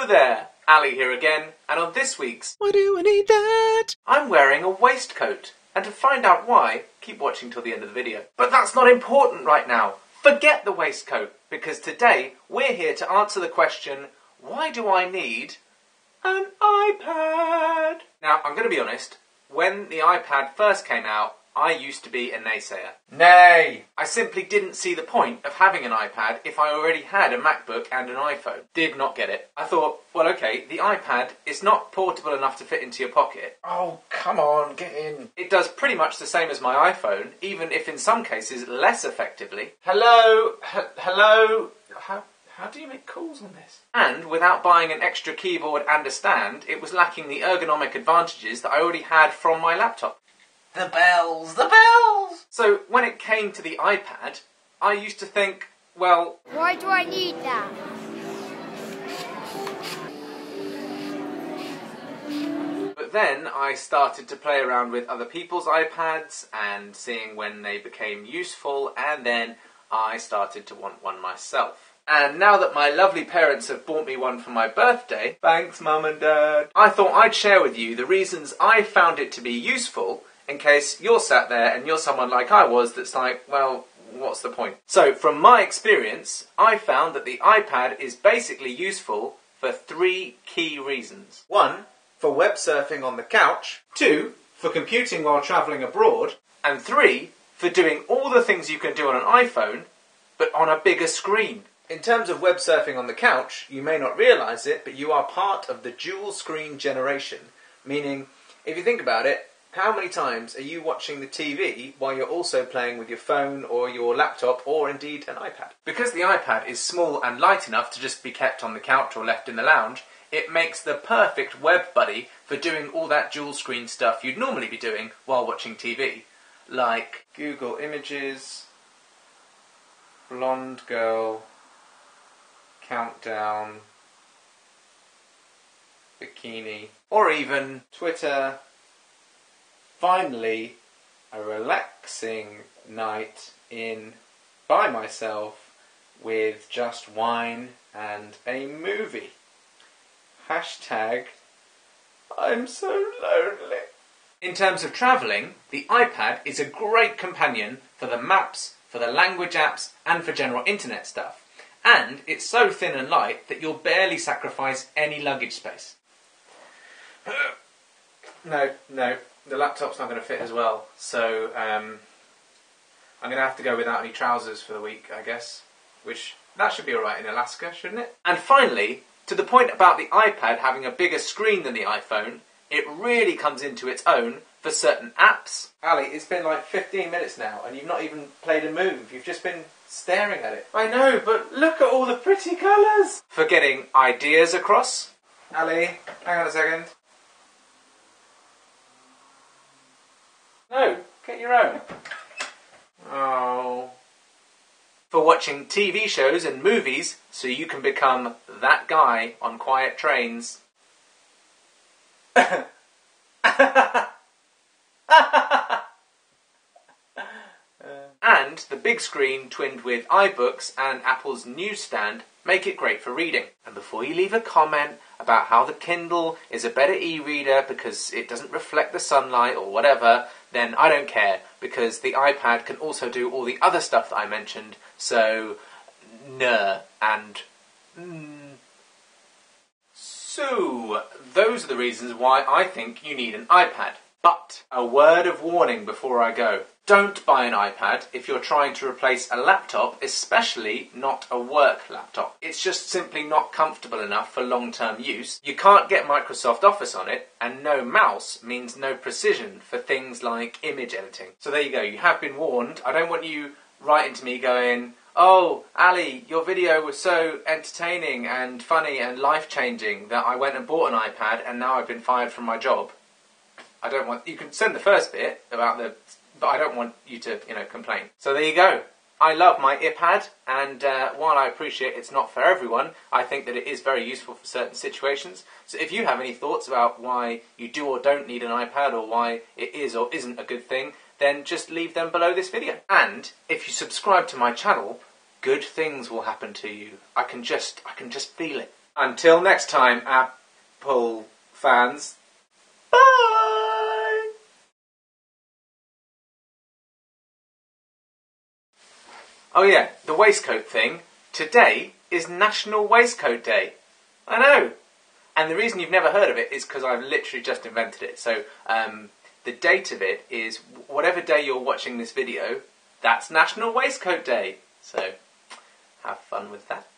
there, Ali here again, and on this week's Why do I need that? I'm wearing a waistcoat, and to find out why, keep watching till the end of the video. But that's not important right now. Forget the waistcoat, because today we're here to answer the question, why do I need an iPad? Now, I'm going to be honest, when the iPad first came out, I used to be a naysayer. Nay! I simply didn't see the point of having an iPad if I already had a MacBook and an iPhone. Did not get it. I thought, well, okay, the iPad is not portable enough to fit into your pocket. Oh, come on, get in. It does pretty much the same as my iPhone, even if in some cases less effectively. Hello? Hello? How do you make calls on this? And without buying an extra keyboard and a stand, it was lacking the ergonomic advantages that I already had from my laptop. The bells! The bells! So when it came to the iPad, I used to think, well, why do I need that? But then I started to play around with other people's iPads and seeing when they became useful, and then I started to want one myself. And now that my lovely parents have bought me one for my birthday, thanks Mum and Dad, I thought I'd share with you the reasons I found it to be useful in case you're sat there and you're someone like I was that's like, well, what's the point? So, from my experience, I found that the iPad is basically useful for 3 key reasons. 1, for web surfing on the couch. 2, for computing while travelling abroad. And 3, for doing all the things you can do on an iPhone, but on a bigger screen. In terms of web surfing on the couch, you may not realise it, but you are part of the dual screen generation. Meaning, if you think about it, how many times are you watching the TV while you're also playing with your phone or your laptop or indeed an iPad? Because the iPad is small and light enough to just be kept on the couch or left in the lounge, it makes the perfect web buddy for doing all that dual screen stuff you'd normally be doing while watching TV. Like Google Images, Blonde Girl, Countdown, Bikini, or even Twitter. Finally, a relaxing night by myself with just wine and a movie. Hashtag, I'm so lonely. In terms of travelling, the iPad is a great companion for the maps, for the language apps, and for general internet stuff. And it's so thin and light that you'll barely sacrifice any luggage space. No, the laptop's not going to fit as well, so I'm going to have to go without any trousers for the week, I guess, which, that should be alright in Alaska, shouldn't it? And finally, to the point about the iPad having a bigger screen than the iPhone, it really comes into its own for certain apps. Ali, it's been like 15 minutes now, and you've not even played a move, you've just been staring at it. I know, but look at all the pretty colours! For getting ideas across. Ali, hang on a second. No, get your own. Oh. For watching TV shows and movies so you can become that guy on quiet trains. And the big screen twinned with iBooks and Apple's newsstand make it great for reading. And before you leave a comment about how the Kindle is a better e-reader because it doesn't reflect the sunlight or whatever, then I don't care, because the iPad can also do all the other stuff that I mentioned, so and So, those are the reasons why I think you need an iPad. But, a word of warning before I go. Don't buy an iPad if you're trying to replace a laptop, especially not a work laptop. It's just simply not comfortable enough for long-term use. You can't get Microsoft Office on it, and no mouse means no precision for things like image editing. So there you go, you have been warned. I don't want you writing to me going, oh, Ali, your video was so entertaining and funny and life-changing that I went and bought an iPad and now I've been fired from my job. I don't want... You can send the first bit about the... But I don't want you to, complain. So there you go. I love my iPad, and while I appreciate it's not for everyone, I think that it is very useful for certain situations. So if you have any thoughts about why you do or don't need an iPad, or why it is or isn't a good thing, then just leave them below this video. And if you subscribe to my channel, good things will happen to you. I can just feel it. Until next time, Apple fans. Bye! Oh yeah, the waistcoat thing. Today is National Waistcoat Day. I know. And the reason you've never heard of it is because I've literally just invented it. So the date of it is whatever day you're watching this video, that's National Waistcoat Day. So have fun with that.